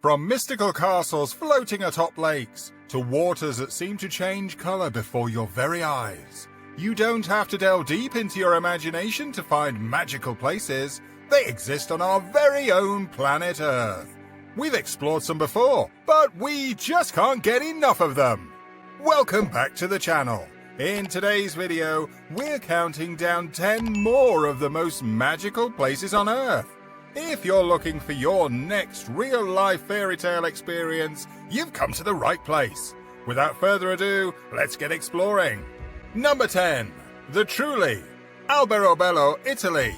From mystical castles floating atop lakes, to waters that seem to change colour before your very eyes, you don't have to delve deep into your imagination to find magical places. They exist on our very own planet Earth. We've explored some before, but we just can't get enough of them. Welcome back to the channel. In today's video, we're counting down 10 more of the most magical places on Earth. If you're looking for your next real-life fairy tale experience, you've come to the right place. Without further ado, let's get exploring. Number 10. The TRULLI, ALBEROBELLO, Italy.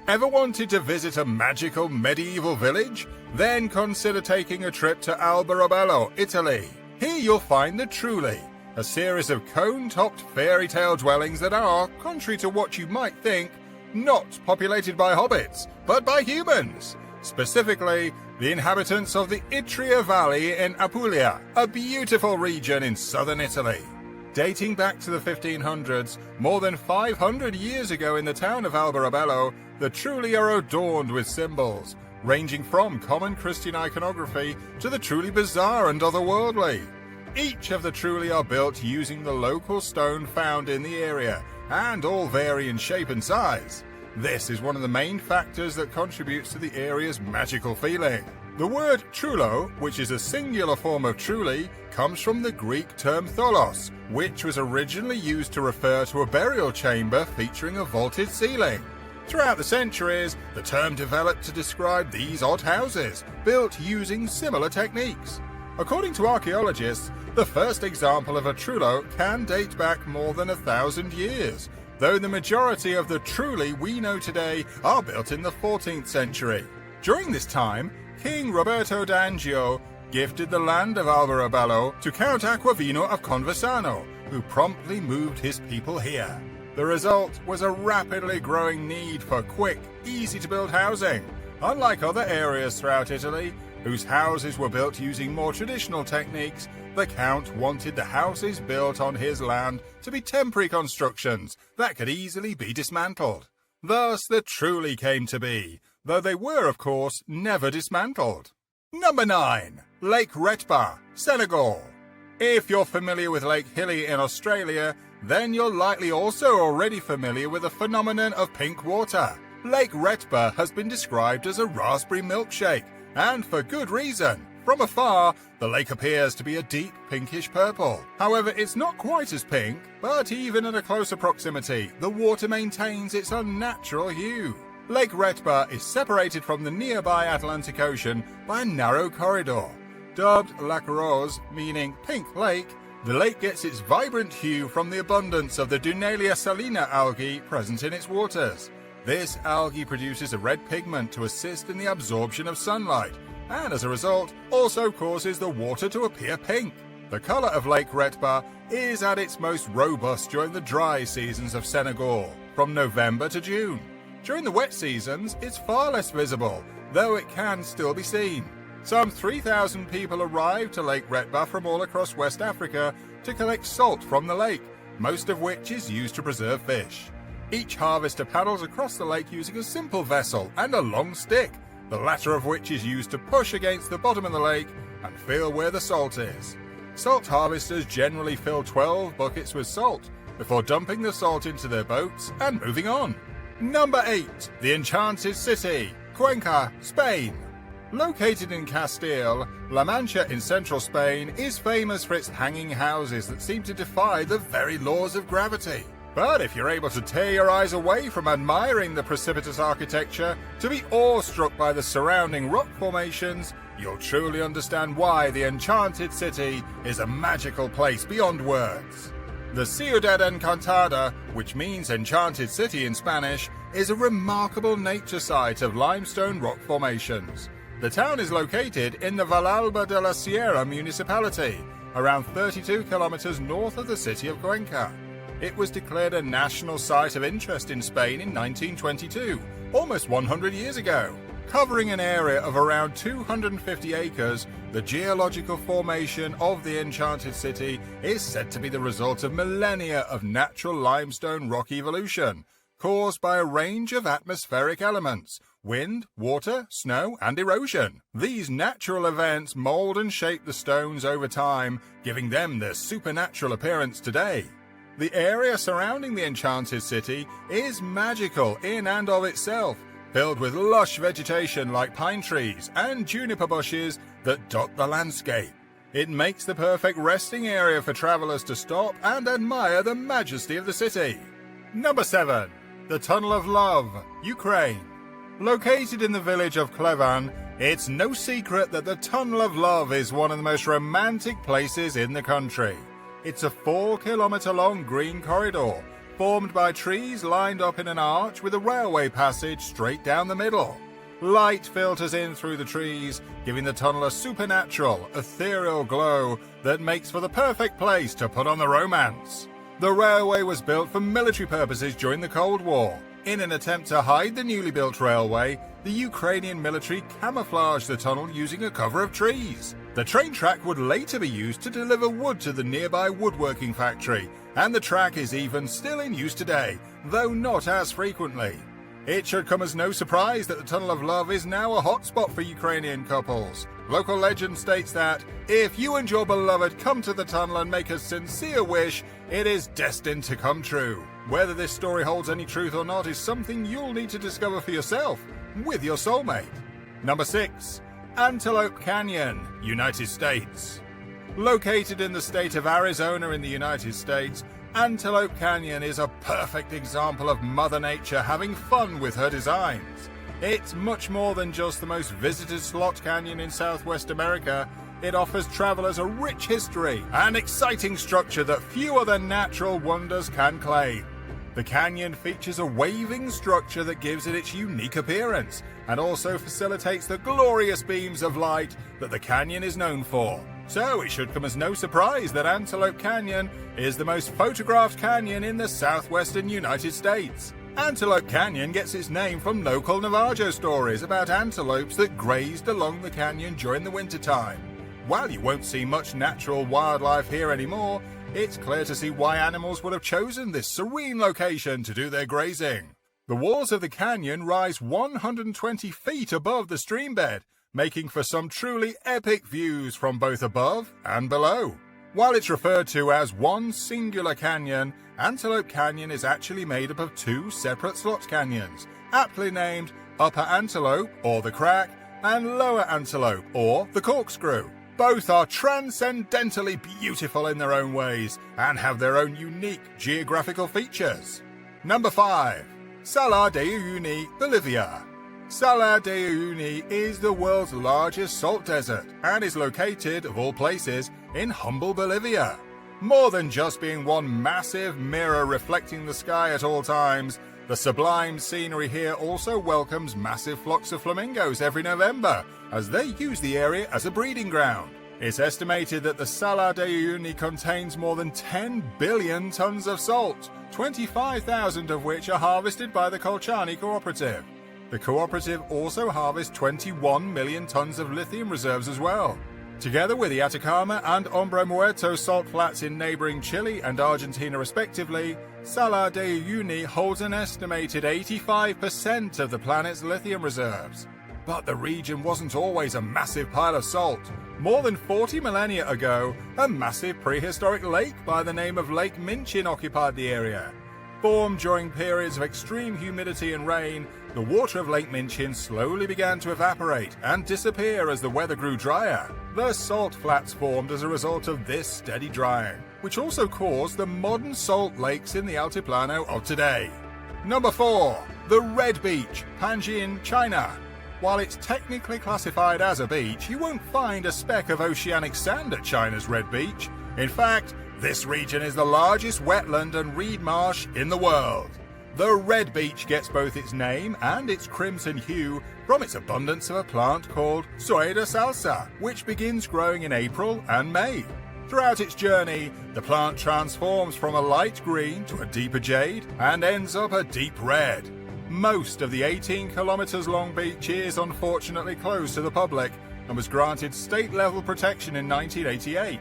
Ever wanted to visit a magical medieval village? Then consider taking a trip to ALBEROBELLO, Italy. Here you'll find the TRULLI, a series of cone-topped fairy tale dwellings that are, contrary to what you might think, not populated by hobbits, but by humans. Specifically, the inhabitants of the Itria Valley in Apulia, a beautiful region in southern Italy. Dating back to the 1500s, more than 500 years ago in the town of ALBEROBELLO, the TRULLI are adorned with symbols, ranging from common Christian iconography to the truly bizarre and otherworldly. Each of the TRULLI are built using the local stone found in the area, and all vary in shape and size. This is one of the main factors that contributes to the area's magical feeling. The word trullo, which is a singular form of TRULLI, comes from the Greek term tholos, which was originally used to refer to a burial chamber featuring a vaulted ceiling. Throughout the centuries, the term developed to describe these odd houses, built using similar techniques. According to archaeologists, the first example of a trullo can date back more than 1,000 years, though the majority of the TRULLI we know today are built in the 14th century. During this time, King Roberto d'Anjou gifted the land of ALBEROBELLO to Count Aquavino of Conversano, who promptly moved his people here. The result was a rapidly growing need for quick, easy-to-build housing. Unlike other areas throughout Italy, whose houses were built using more traditional techniques, the Count wanted the houses built on his land to be temporary constructions that could easily be dismantled. Thus, the TRULLI came to be, though they were, of course, never dismantled. Number 9. Lake RETBA, Senegal. If you're familiar with Lake Hilly in Australia, then you're likely also already familiar with the phenomenon of pink water. Lake RETBA has been described as a raspberry milkshake, and for good reason. From afar, the lake appears to be a deep pinkish purple. However, it's not quite as pink, but even at a closer proximity, the water maintains its unnatural hue. Lake RETBA is separated from the nearby Atlantic Ocean by a narrow corridor. Dubbed Lac Rose, meaning pink lake, the lake gets its vibrant hue from the abundance of the Dunalia salina algae present in its waters. This algae produces a red pigment to assist in the absorption of sunlight, and as a result, also causes the water to appear pink. The colour of Lake RETBA is at its most robust during the dry seasons of Senegal, from November to June. During the wet seasons, it's far less visible, though it can still be seen. Some 3,000 people arrive to Lake RETBA from all across West Africa to collect salt from the lake, most of which is used to preserve fish. Each harvester paddles across the lake using a simple vessel and a long stick, the latter of which is used to push against the bottom of the lake and feel where the salt is. Salt harvesters generally fill 12 buckets with salt before dumping the salt into their boats and moving on. Number 8. The Enchanted City, Cuenca, Spain. Located in Castile, La Mancha in central Spain is famous for its hanging houses that seem to defy the very laws of gravity. But if you're able to tear your eyes away from admiring the precipitous architecture to be awestruck by the surrounding rock formations, you'll truly understand why the Enchanted City is a magical place beyond words. The Ciudad Encantada, which means Enchanted City in Spanish, is a remarkable nature site of limestone rock formations. The town is located in the Vallalba de la Sierra municipality, around 32 kilometers north of the city of Cuenca. It was declared a national site of interest in Spain in 1922, almost 100 years ago. Covering an area of around 250 acres, the geological formation of the Enchanted City is said to be the result of millennia of natural limestone rock evolution, caused by a range of atmospheric elements, wind, water, snow, and erosion. These natural events mold and shape the stones over time, giving them their supernatural appearance today. The area surrounding the Enchanted City is magical in and of itself, filled with lush vegetation like pine trees and juniper bushes that dot the landscape. It makes the perfect resting area for travelers to stop and admire the majesty of the city. Number 7. The Tunnel of Love, Ukraine. Located in the village of Klevan, it's no secret that the Tunnel of Love is one of the most romantic places in the country. It's a 4-kilometer-long green corridor, formed by trees lined up in an arch with a railway passage straight down the middle. Light filters in through the trees, giving the tunnel a supernatural, ethereal glow that makes for the perfect place to put on the romance. The railway was built for military purposes during the Cold War. In an attempt to hide the newly built railway, the Ukrainian military camouflaged the tunnel using a cover of trees. The train track would later be used to deliver wood to the nearby woodworking factory, and the track is even still in use today, though not as frequently. It should come as no surprise that the Tunnel of Love is now a hotspot for Ukrainian couples. Local legend states that, if you and your beloved come to the tunnel and make a sincere wish, it is destined to come true. Whether this story holds any truth or not is something you'll need to discover for yourself, with your soulmate. Number 6. Antelope Canyon, United States. Located in the state of Arizona in the United States, Antelope Canyon is a perfect example of Mother Nature having fun with her designs. It's much more than just the most visited slot canyon in Southwest America. It offers travelers a rich history and exciting structure that few other natural wonders can claim. The canyon features a waving structure that gives it its unique appearance and also facilitates the glorious beams of light that the canyon is known for. So it should come as no surprise that Antelope Canyon is the most photographed canyon in the southwestern United States. Antelope Canyon gets its name from local Navajo stories about antelopes that grazed along the canyon during the wintertime. While you won't see much natural wildlife here anymore, it's clear to see why animals would have chosen this serene location to do their grazing. The walls of the canyon rise 120 feet above the stream bed, making for some truly epic views from both above and below. While it's referred to as one singular canyon, Antelope Canyon is actually made up of 2 separate slot canyons, aptly named Upper Antelope, or the Crack, and Lower Antelope, or the Corkscrew. Both are transcendently beautiful in their own ways and have their own unique geographical features. Number 5. Salar de Uyuni, Bolivia. Salar de Uyuni is the world's largest salt desert and is located, of all places, in humble Bolivia. More than just being one massive mirror reflecting the sky at all times, the sublime scenery here also welcomes massive flocks of flamingos every November, as they use the area as a breeding ground. It's estimated that the Salar de Uyuni contains more than 10 billion tons of salt, 25,000 of which are harvested by the Colchani Cooperative. The cooperative also harvests 21 million tons of lithium reserves as well. Together with the Atacama and Hombre Muerto salt flats in neighboring Chile and Argentina respectively, Salar de Uyuni holds an estimated 85% of the planet's lithium reserves. But the region wasn't always a massive pile of salt. More than 40 millennia ago, a massive prehistoric lake by the name of Lake Minchin occupied the area. Formed during periods of extreme humidity and rain, the water of Lake Minchin slowly began to evaporate and disappear as the weather grew drier. The salt flats formed as a result of this steady drying, which also caused the modern salt lakes in the Altiplano of today. Number 4. The Red Beach, Panjin, China. While it's technically classified as a beach, you won't find a speck of oceanic sand at China's Red Beach. In fact, this region is the largest wetland and reed marsh in the world. The Red Beach gets both its name and its crimson hue from its abundance of a plant called soy de salsa, which begins growing in April and May. Throughout its journey, the plant transforms from a light green to a deeper jade and ends up a deep red. Most of the 18 kilometers long beach is unfortunately closed to the public and was granted state-level protection in 1988.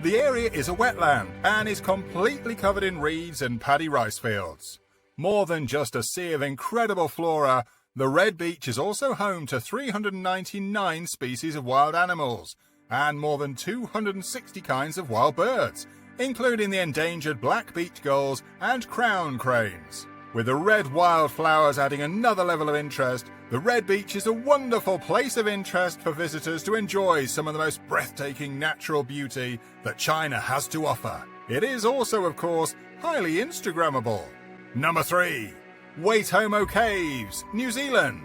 The area is a wetland and is completely covered in reeds and paddy rice fields. More than just a sea of incredible flora, The Red Beach is also home to 399 species of wild animals and more than 260 kinds of wild birds, including the endangered black beach gulls and crown cranes. With the red wildflowers adding another level of interest, the Red Beach is a wonderful place of interest for visitors to enjoy some of the most breathtaking natural beauty that China has to offer. It is also, of course, highly Instagrammable. Number 3. Waitomo Caves, New Zealand.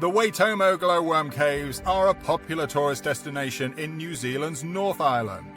The Waitomo glowworm caves are a popular tourist destination in New Zealand's North Island.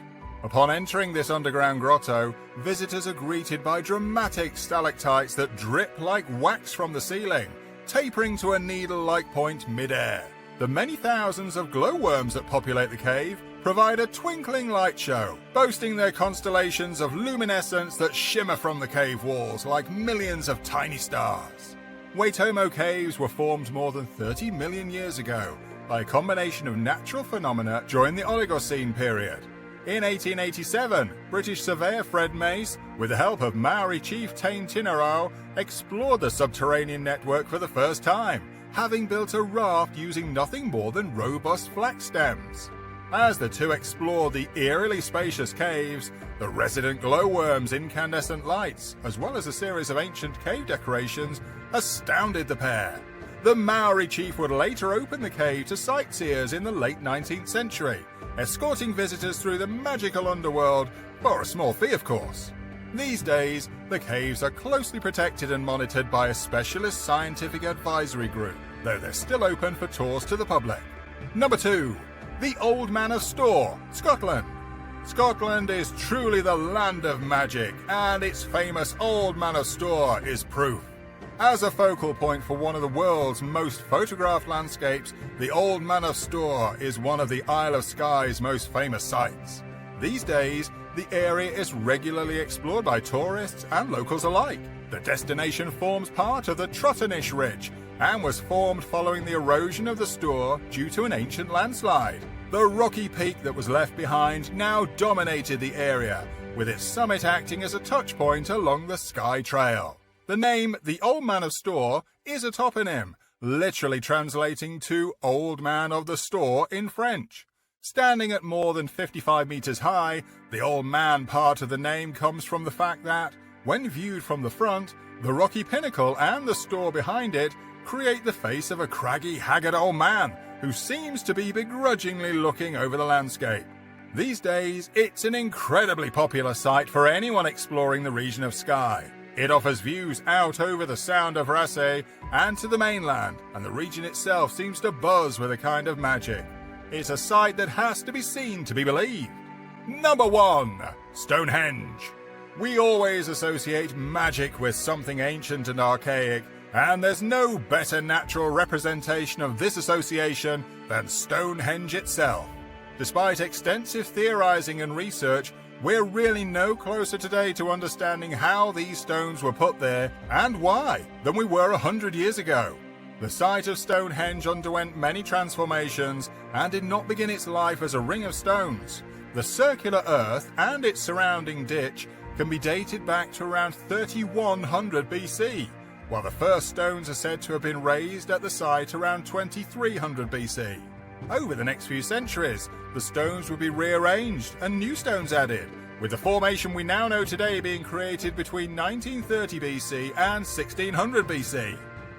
Upon entering this underground grotto, visitors are greeted by dramatic stalactites that drip like wax from the ceiling, tapering to a needle-like point mid-air. The many thousands of glowworms that populate the cave provide a twinkling light show, boasting their constellations of luminescence that shimmer from the cave walls like millions of tiny stars. Waitomo caves were formed more than 30 million years ago by a combination of natural phenomena during the Oligocene period. In 1887, British surveyor Fred Mace, with the help of Maori chief Tain Tinarau, explored the subterranean network for the first time, having built a raft using nothing more than robust flax stems. As the two explored the eerily spacious caves, the resident glowworms' incandescent lights, as well as a series of ancient cave decorations, astounded the pair. The Maori chief would later open the cave to sightseers in the late 19th century, escorting visitors through the magical underworld for a small fee, of course. These days, the caves are closely protected and monitored by a specialist scientific advisory group, though they're still open for tours to the public. Number 2. The Old Man of STORR, Scotland. Scotland is truly the land of magic, and its famous Old Man of STORR is proof. As a focal point for one of the world's most photographed landscapes, the Old Man of STORR is one of the Isle of Skye's most famous sites. These days, the area is regularly explored by tourists and locals alike. The destination forms part of the Trutternish Ridge and was formed following the erosion of the STORR due to an ancient landslide. The rocky peak that was left behind now dominated the area, with its summit acting as a touch point along the Skye Trail. The name, the Old Man of STORR, is a toponym, literally translating to Old Man of the Storr in French. Standing at more than 55 meters high, the Old Man part of the name comes from the fact that, when viewed from the front, the rocky pinnacle and the STORR behind it create the face of a craggy, haggard old man who seems to be begrudgingly looking over the landscape. These days, it's an incredibly popular site for anyone exploring the region of Skye. It offers views out over the Sound of Raasay and to the mainland, and the region itself seems to buzz with a kind of magic. It's a sight that has to be seen to be believed. Number 1. Stonehenge. We always associate magic with something ancient and archaic, and there's no better natural representation of this association than Stonehenge itself. Despite extensive theorizing and research, we're really no closer today to understanding how these stones were put there and why than we were 100 years ago. The site of Stonehenge underwent many transformations and did not begin its life as a ring of stones. The circular earth and its surrounding ditch can be dated back to around 3100 BC, while the first stones are said to have been raised at the site around 2300 BC. Over the next few centuries, the stones would be rearranged and new stones added, with the formation we now know today being created between 1930 BC and 1600 BC.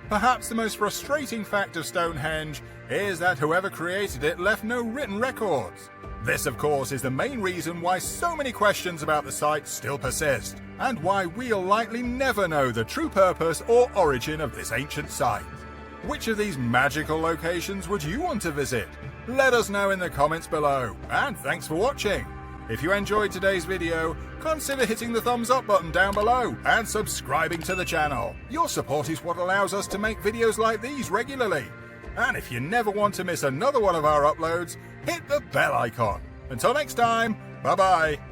Perhaps the most frustrating fact of Stonehenge is that whoever created it left no written records. This, of course, is the main reason why so many questions about the site still persist, and why we'll likely never know the true purpose or origin of this ancient site. Which of these magical locations would you want to visit? Let us know in the comments below, and thanks for watching. If you enjoyed today's video, consider hitting the thumbs up button down below and subscribing to the channel. Your support is what allows us to make videos like these regularly. And if you never want to miss another one of our uploads, hit the bell icon. Until next time, bye bye.